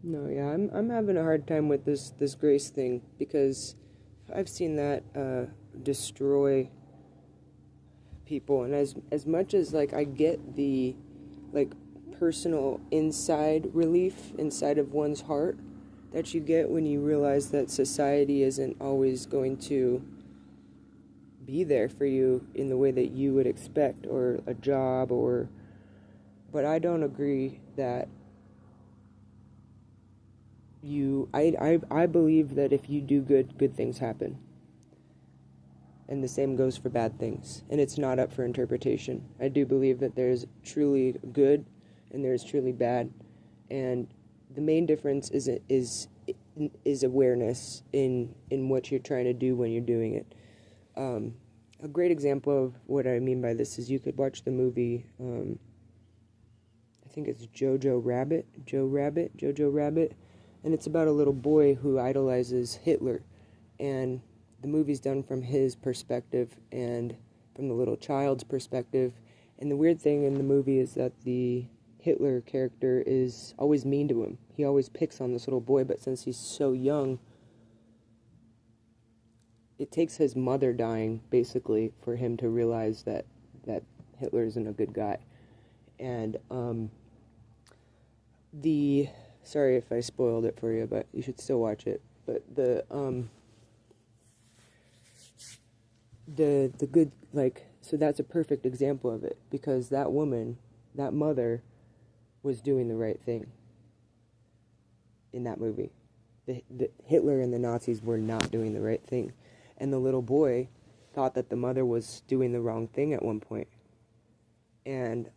No, yeah, I'm having a hard time with this grace thing because I've seen that destroy people, and as much as like I get the like personal inside relief inside of one's heart that you get when you realize that society isn't always going to be there for you in the way that you would expect, or a job, or but I don't agree that I believe that if you do good things happen, and the same goes for bad things, and it's not up for interpretation. I do believe that there's truly good and there's truly bad, and the main difference is awareness in what you're trying to do when you're doing it. A great example of what I mean by this is you could watch the movie, I think it's Jojo Rabbit, and it's about a little boy who idolizes Hitler, and the movie's done from his perspective and from the little child's perspective. And the weird thing in the movie is that the Hitler character is always mean to him. He always picks on this little boy, but since he's so young, it takes his mother dying basically for him to realize that Hitler isn't a good guy. And the sorry if I spoiled it for you, but you should still watch it. But the good, like, so that's a perfect example of it, because that woman, that mother, was doing the right thing in that movie. The Hitler and the Nazis were not doing the right thing, and the little boy thought that the mother was doing the wrong thing at one point, and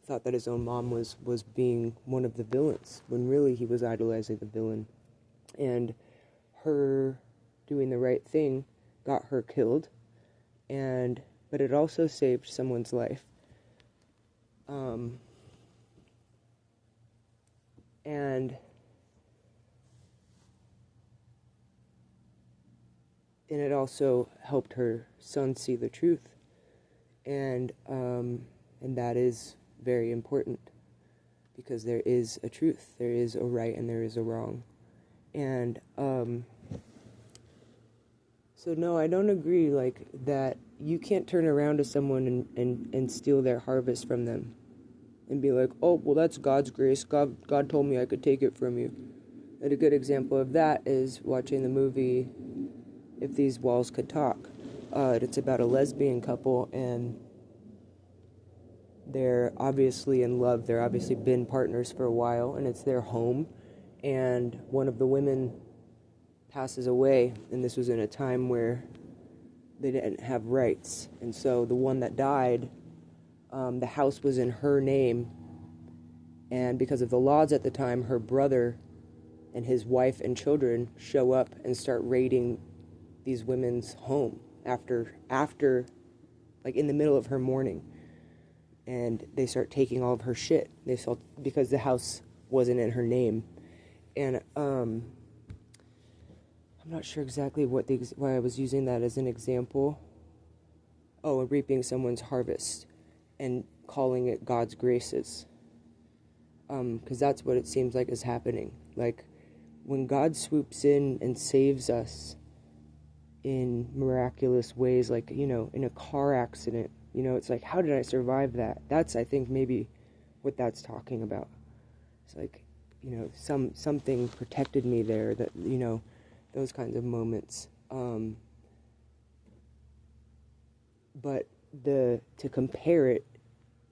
thought that his own mom was being one of the villains, when really he was idolizing the villain. And her doing the right thing got her killed, and but it also saved someone's life. And it also helped her son see the truth, and that is very important, because there is a truth, there is a right, and there is a wrong. And so no, I don't agree like that you can't turn around to someone and steal their harvest from them and be like, oh, well, that's God's grace. God told me I could take it from you. And a good example of that is watching the movie If These Walls Could Talk. It's about a lesbian couple, and they're obviously in love. They're obviously been partners for a while, and it's their home. And one of the women passes away, and this was in a time where they didn't have rights. And so the one that died, the house was in her name, and because of the laws at the time, her brother and his wife and children show up and start raiding these women's home after like in the middle of her mourning, and they start taking all of her shit. They felt because the house wasn't in her name. And I'm not sure exactly why I was using that as an example. Oh, reaping someone's harvest and calling it God's graces. Because that's what it seems like is happening. Like, when God swoops in and saves us in miraculous ways, like, in a car accident, it's like, how did I survive that? That's, I think, maybe what that's talking about. It's like, something protected me there, that, those kinds of moments. But to compare it,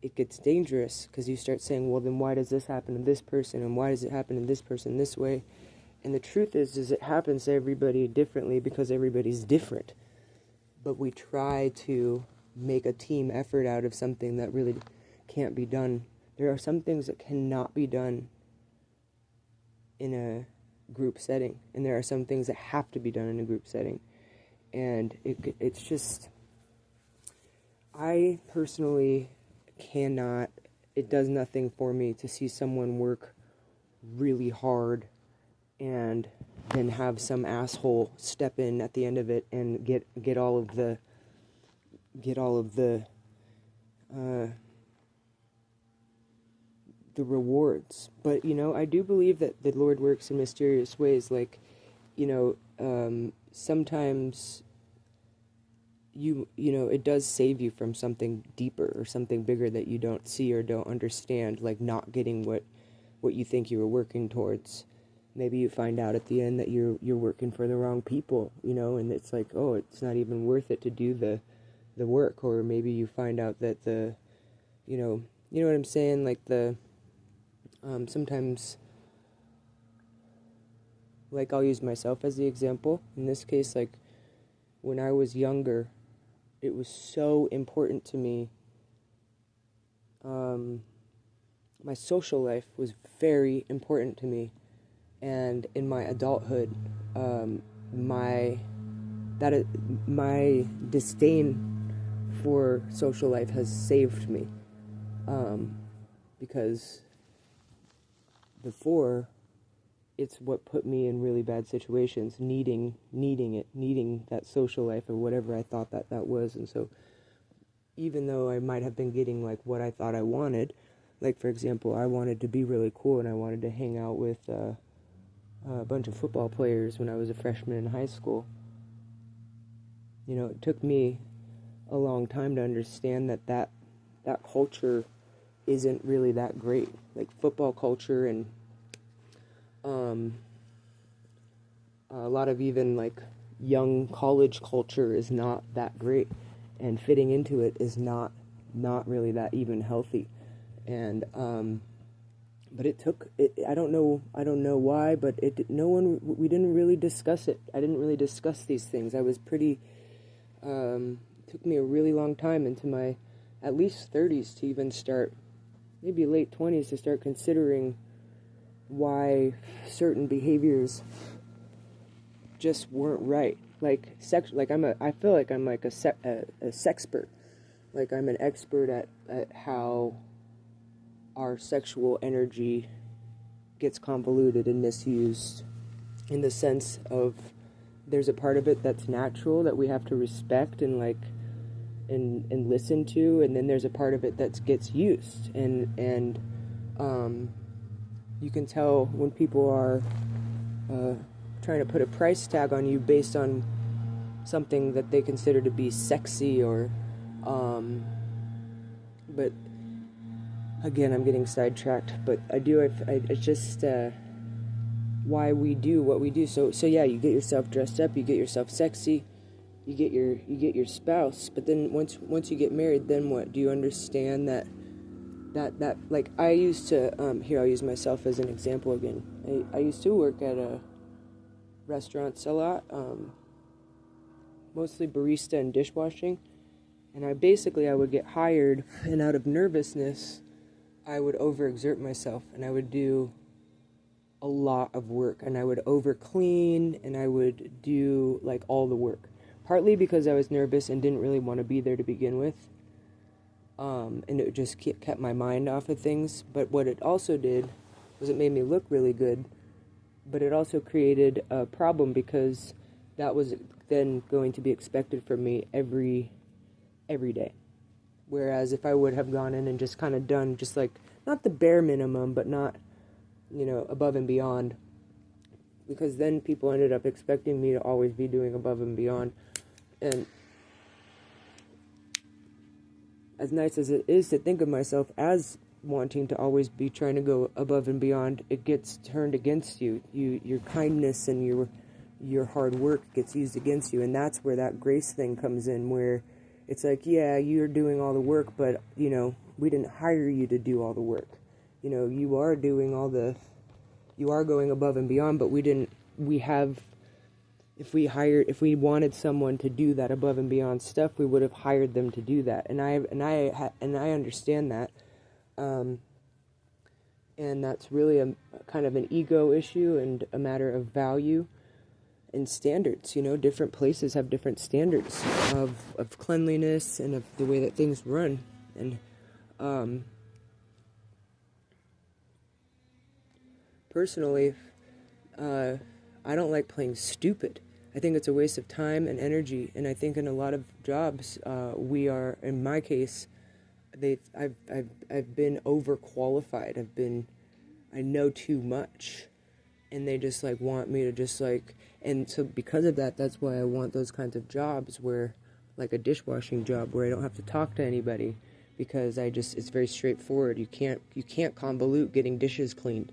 it gets dangerous, because you start saying, well, then why does this happen to this person, and why does it happen to this person this way? And the truth is it happens to everybody differently, because everybody's different. But we try to make a team effort out of something that really can't be done. There are some things that cannot be done in a group setting, and there are some things that have to be done in a group setting. And it's just, I personally cannot, it does nothing for me to see someone work really hard and then have some asshole step in at the end of it and get all of the the rewards. But, I do believe that the Lord works in mysterious ways. Like, sometimes it does save you from something deeper or something bigger that you don't see or don't understand, like not getting what you think you were working towards. Maybe you find out at the end that you're working for the wrong people, and it's like, oh, it's not even worth it to do the work. Or maybe you find out that you know what I'm saying, like sometimes, like, I'll use myself as the example. In this case, like, when I was younger, it was so important to me. My social life was very important to me. And in my adulthood, my disdain for social life has saved me. Because before, it's what put me in really bad situations, needing that social life or whatever I thought that was. And so even though I might have been getting like what I thought I wanted, like, for example, I wanted to be really cool and I wanted to hang out with a bunch of football players when I was a freshman in high school. It took me a long time to understand that culture isn't really that great. Like, football culture and a lot of even like young college culture is not that great, and fitting into it is not really that even healthy. And but it took it. I don't know why, but we didn't really discuss it. I didn't really discuss these things. I was pretty. It took me a really long time into my at least 30s to even start, maybe late 20s, to start considering why certain behaviors just weren't right. Like I feel like I'm like a sexpert. Like, I'm an expert at how our sexual energy gets convoluted and misused, in the sense of there's a part of it that's natural that we have to respect and and listen to, and then there's a part of it that gets used, and you can tell when people are trying to put a price tag on you based on something that they consider to be sexy, or but again, I'm getting sidetracked. But it's just why we do what we do. So yeah, you get yourself dressed up, you get yourself sexy, you get your spouse. But then once you get married, then what? Do you understand that like, I used to here, I'll use myself as an example again. I used to work at a restaurants a lot, mostly barista and dishwashing, and I would get hired, and out of nervousness I would overexert myself, and I would do a lot of work, and I would over clean, and I would do like all the work, partly because I was nervous and didn't really want to be there to begin with, and it just kept my mind off of things. But what it also did was it made me look really good, but it also created a problem, because that was then going to be expected from me every day. Whereas if I would have gone in and just kind of done just like, not the bare minimum, but not, above and beyond, because then people ended up expecting me to always be doing above and beyond. And as nice as it is to think of myself as wanting to always be trying to go above and beyond, it gets turned against you. Your kindness and your hard work gets used against you, and that's where that grace thing comes in, where it's like, yeah, you're doing all the work, but we didn't hire you to do all the work. You are going above and beyond, but if we wanted someone to do that above and beyond stuff, we would have hired them to do that. And I understand that. And that's really a kind of an ego issue and a matter of value and standards. Different places have different standards of cleanliness and of the way that things run. And personally, I don't like playing stupid. I think it's a waste of time and energy, and I think in a lot of jobs, we are, in my case, I've been overqualified. I know too much, and they just like want me to just like, and so because of that, that's why I want those kinds of jobs where, like a dishwashing job where I don't have to talk to anybody, because it's very straightforward. You can't convolute getting dishes cleaned.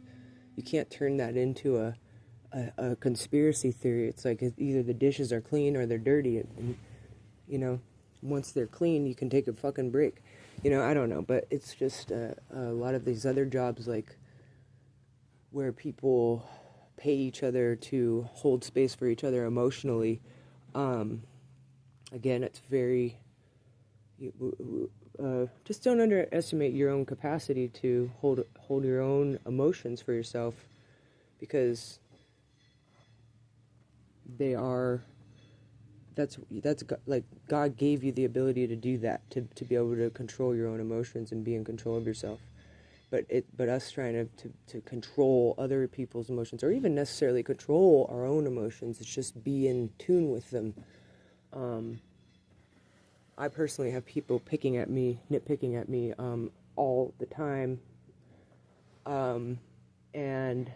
You can't turn that into a conspiracy theory. It's like either the dishes are clean or they're dirty, and you know, once they're clean, you can take a fucking break. I don't know, but it's just a lot of these other jobs, like where people pay each other to hold space for each other emotionally. Again, it's very. Just don't underestimate your own capacity to hold your own emotions for yourself, because they are. That's like God gave you the ability to do that, to be able to control your own emotions and be in control of yourself. But us trying to control other people's emotions, or even necessarily control our own emotions, it's just be in tune with them. I personally have people nitpicking at me all the time, and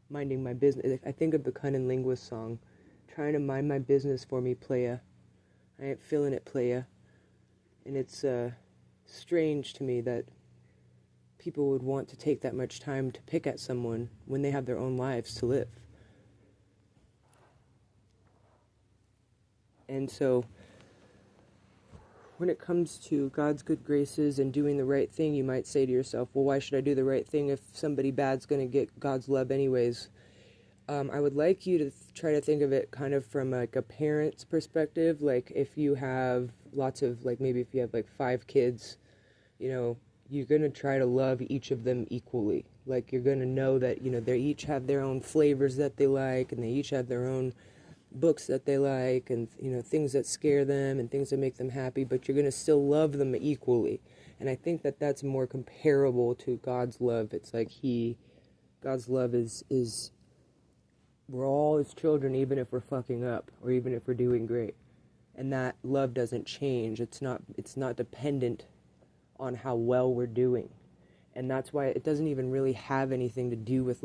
minding my business. I think of the Cunning Linguist song, trying to mind my business for me, playa. I ain't feeling it, playa. And it's strange to me that people would want to take that much time to pick at someone when they have their own lives to live. And so, when it comes to God's good graces and doing the right thing, you might say to yourself, well, why should I do the right thing if somebody bad's going to get God's love anyways? I would like you to try to think of it kind of from like a parent's perspective. Like if you have maybe if you have like 5 kids, you're going to try to love each of them equally. Like you're going to know that, they each have their own flavors that they like, and they each have their own books that they like, and things that scare them and things that make them happy, but you're going to still love them equally. And I think that that's more comparable to God's love. It's like God's love is we're all his children, even if we're fucking up or even if we're doing great. And that love doesn't change. It's not dependent on how well we're doing. And that's why it doesn't even really have anything to do with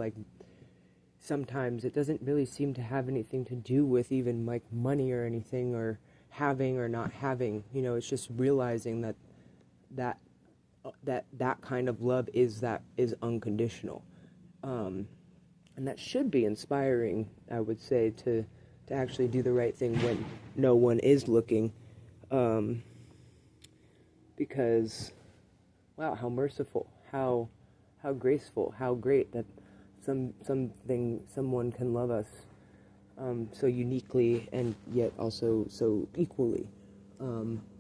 sometimes it doesn't really seem to have anything to do with even like money or anything, or having or not having. It's just realizing that kind of love is unconditional, and that should be inspiring, I would say, to actually do the right thing when no one is looking, because wow, how merciful, how graceful, how great that someone can love us so uniquely and yet also so equally,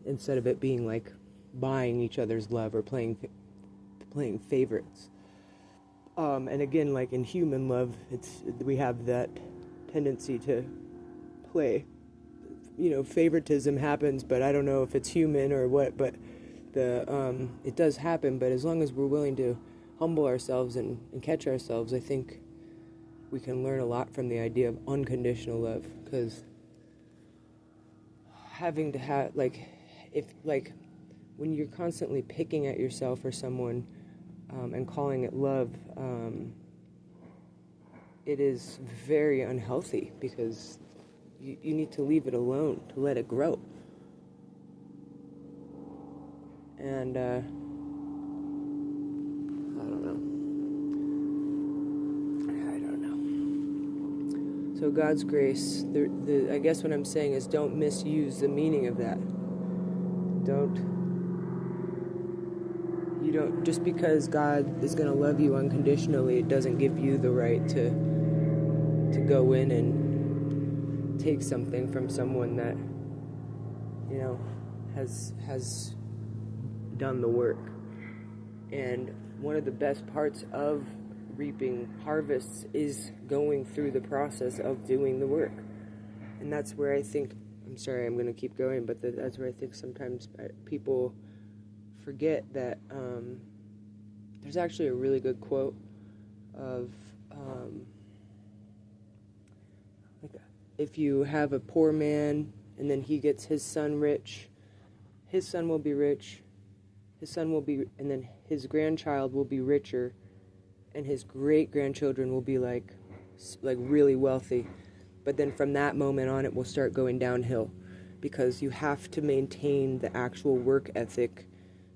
instead of it being like buying each other's love or playing favorites. And again, like in human love, we have that tendency to play. Favoritism happens, but I don't know if it's human or what. But it does happen. But as long as we're willing to humble ourselves and catch ourselves, I think we can learn a lot from the idea of unconditional love. Because having to have when you're constantly picking at yourself or someone, and calling it love, it is very unhealthy, because you need to leave it alone to let it grow. And I don't know. So God's grace, I guess what I'm saying is, don't misuse the meaning of that. You don't, just because God is going to love you unconditionally, it doesn't give you the right to go in and take something from someone that, has done the work. And one of the best parts of reaping harvests is going through the process of doing the work. And that's where I think, I'm sorry, I'm going to keep going, but that's where I think sometimes people forget that there's actually a really good quote of if you have a poor man and then he gets his son rich, his son will be rich, his son will be, and then his grandchild will be richer, and his great grandchildren will be like really wealthy. But then from that moment on, it will start going downhill, because you have to maintain the actual work ethic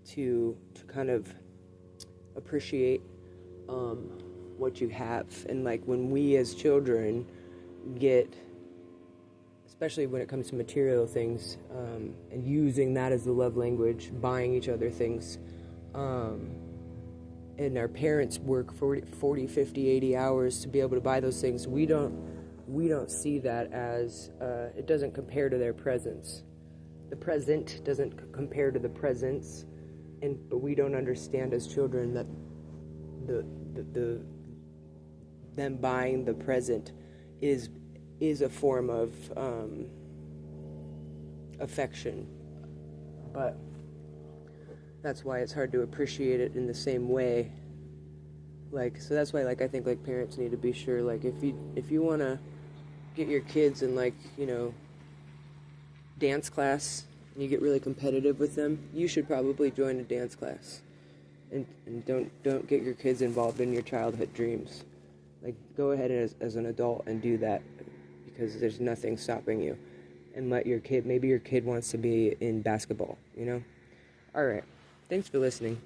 to kind of appreciate what you have. And like when we as children get, especially when it comes to material things, and using that as the love language, buying each other things, and our parents work 40, 50, 80 hours to be able to buy those things, we don't see that as, it doesn't compare to their presence. The present doesn't compare to the presence, but we don't understand as children that them buying the present is a form of affection. But that's why it's hard to appreciate it in the same way. Like, so that's why, like, I think, like, parents need to be sure, like, if you want to get your kids in, like, you know, dance class, and you get really competitive with them, you should probably join a dance class. And don't get your kids involved in your childhood dreams. Like, go ahead as an adult and do that, because there's nothing stopping you. And let your kid, maybe your kid wants to be in basketball, you know? All right. Thanks for listening.